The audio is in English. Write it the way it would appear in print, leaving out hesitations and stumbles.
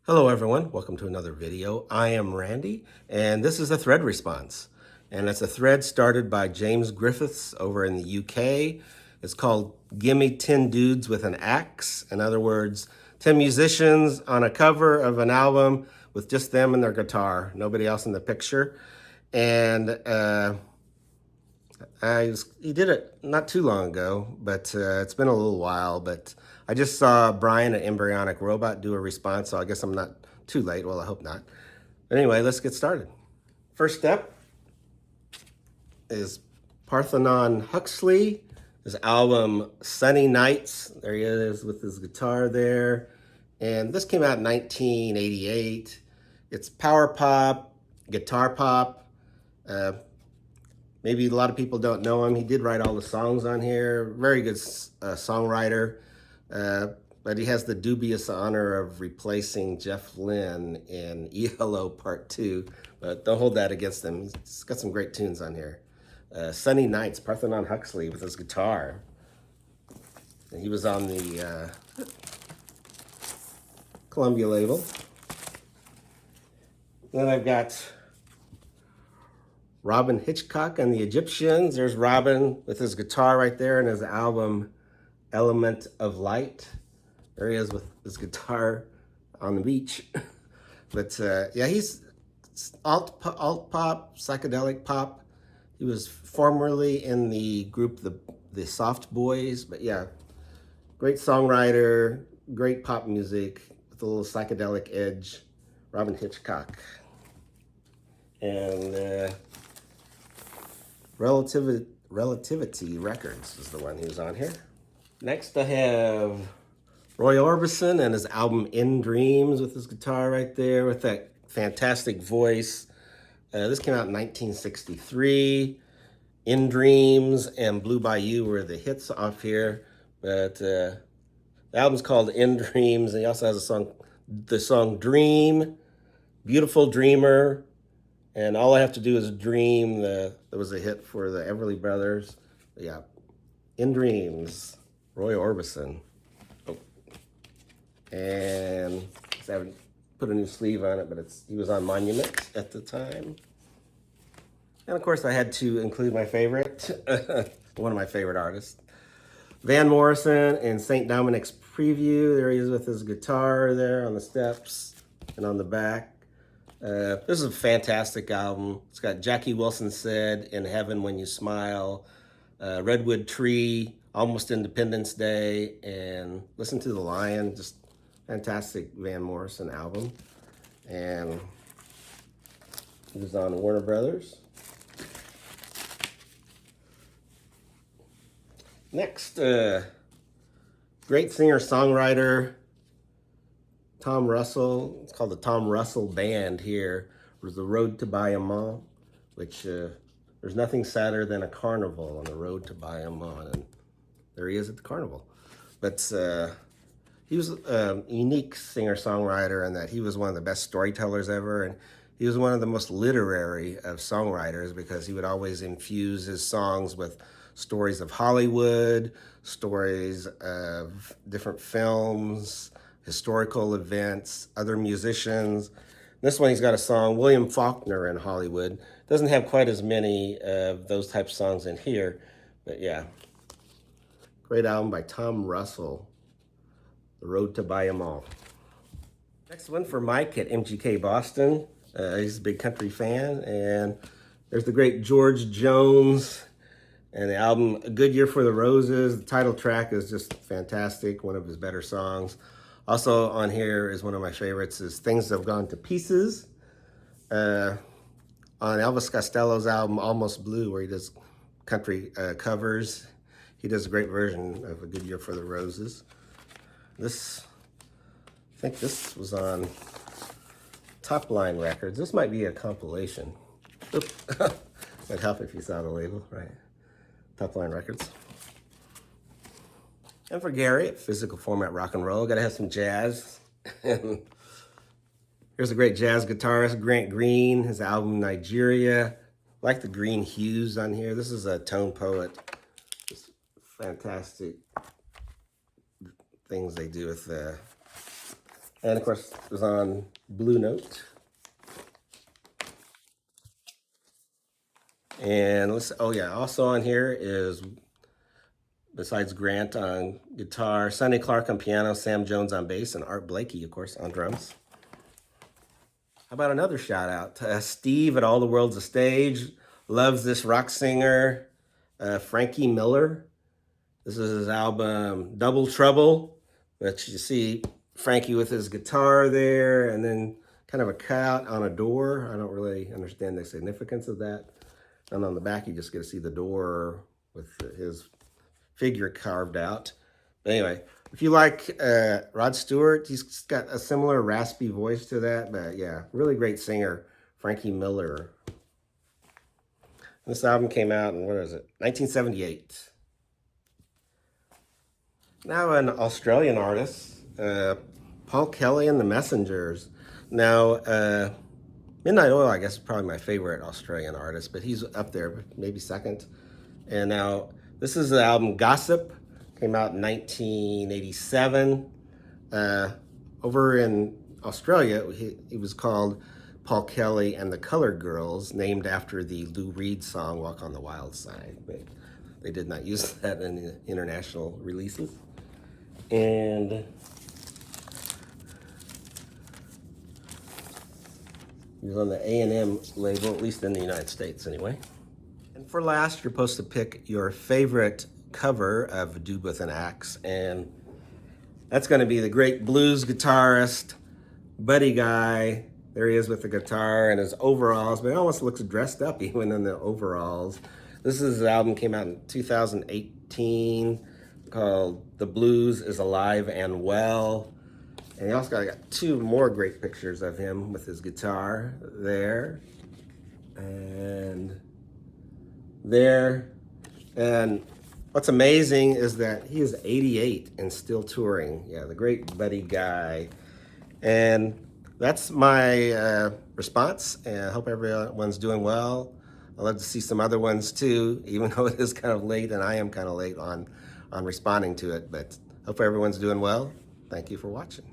Hello everyone, welcome to another video. I am Randy, and this is a thread response. And it's a thread started by James Griffiths over in the UK. It's called Gimme 10 Dudes with an Axe. In other words, 10 musicians on a cover of an album with just them and their guitar, nobody else in the picture. And he did it not too long ago, but it's been a little while. But I just saw Brian at Embryonic Robot do a response, so I guess I'm not too late. Well, I hope not. But anyway, let's get started. First step is Parthenon Huxley, his album Sunny Nights. There he is with his guitar there. And this came out in 1988. It's power pop, guitar pop. Maybe a lot of people don't know him. He did write all the songs on here. Very good songwriter. But he has the dubious honor of replacing Jeff Lynne in ELO Part 2. But don't hold that against him. He's got some great tunes on here. Sunny Nights, Parthenon Huxley with his guitar. And he was on the Columbia label. Then I've got Robin Hitchcock and the Egyptians. There's Robin with his guitar right there and his album Element of Light. There he is with his guitar on the beach. But yeah, he's alt pop, psychedelic pop. He was formerly in the group the Soft Boys, but yeah, great songwriter, great pop music with a little psychedelic edge. Robin Hitchcock. And Relativity Records is the one who's on here. Next I have Roy Orbison and his album In Dreams with his guitar right there with that fantastic voice. This came out in 1963. In Dreams and Blue Bayou were the hits off here. But the album's called In Dreams, and he also has the song Dream, Beautiful Dreamer, and All I Have to Do Is Dream. That was a hit for the Everly Brothers. But yeah, In Dreams, Roy Orbison. Oh. And I haven't put a new sleeve on it, but he was on Monument at the time. And of course I had to include my favorite, one of my favorite artists, Van Morrison in St. Dominic's Preview. There he is with his guitar there on the steps and on the back. This is a fantastic album. It's got Jackie Wilson Said, In Heaven When You Smile, Redwood Tree, Almost Independence Day, and Listen to the Lion. Just fantastic Van Morrison album. And he was on Warner Brothers. Next, great singer-songwriter, Tom Russell. It's called the Tom Russell Band here. It was the Road to Bayamon, which there's nothing sadder than a carnival on the road to Bayamon. And there he is at the carnival. But he was a unique singer-songwriter in that he was one of the best storytellers ever. And he was one of the most literary of songwriters because he would always infuse his songs with stories of Hollywood, stories of different films, historical events, other musicians. This one, he's got a song, William Faulkner in Hollywood. Doesn't have quite as many of those type of songs in here, but yeah. Great album by Tom Russell, The Road to Bayamon. Next one for Mike at MGK Boston. He's a big country fan, and there's the great George Jones and the album A Good Year for the Roses. The title track is just fantastic, one of his better songs. Also on here is one of my favorites is Things Have Gone to Pieces. On Elvis Costello's album Almost Blue, where he does country covers, he does a great version of A Good Year for the Roses. I think this was on Top Line Records. This might be a compilation. Might help if you saw the label, right? Top Line Records. And for Gary at Physical Format Rock and Roll, gotta have some jazz. Here's a great jazz guitarist, Grant Green, his album Nigeria. I like the green hues on here. This is a tone poet. Just fantastic things they do with And of course, it was on Blue Note. And let's, oh yeah, also on here is, besides Grant on guitar, Sonny Clark on piano, Sam Jones on bass, and Art Blakey, of course, on drums. How about another shout out? Steve at All the World's a Stage loves this rock singer, Frankie Miller. This is his album Double Trouble, which you see Frankie with his guitar there, and then kind of a cutout on a door. I don't really understand the significance of that. And on the back, you just get to see the door with his figure carved out. But anyway, if you like Rod Stewart, he's got a similar raspy voice to that. But yeah, really great singer, Frankie Miller. This album came out in, what is it, 1978. Now an Australian artist, Paul Kelly and the Messengers. Now, Midnight Oil, I guess, is probably my favorite Australian artist, but he's up there, maybe second. And now, this is the album Gossip, came out in 1987. Over in Australia, he was called Paul Kelly and the Colored Girls, named after the Lou Reed song Walk on the Wild Side. But they did not use that in the international releases. And he was on the A&M label, at least in the United States anyway. And for last, you're supposed to pick your favorite cover of Dude with an Axe, and that's going to be the great blues guitarist, Buddy Guy. There he is with the guitar and his overalls, but he almost looks dressed up even in the overalls. This is his album, came out in 2018, called The Blues is Alive and Well. And he also got two more great pictures of him with his guitar there and there. And what's amazing is that he is 88 and still touring. Yeah, the great Buddy Guy. And that's my response. And I hope everyone's doing well. I'd love to see some other ones too, even though it is kind of late and I am kind of late on responding to it. But hope everyone's doing well. Thank you for watching.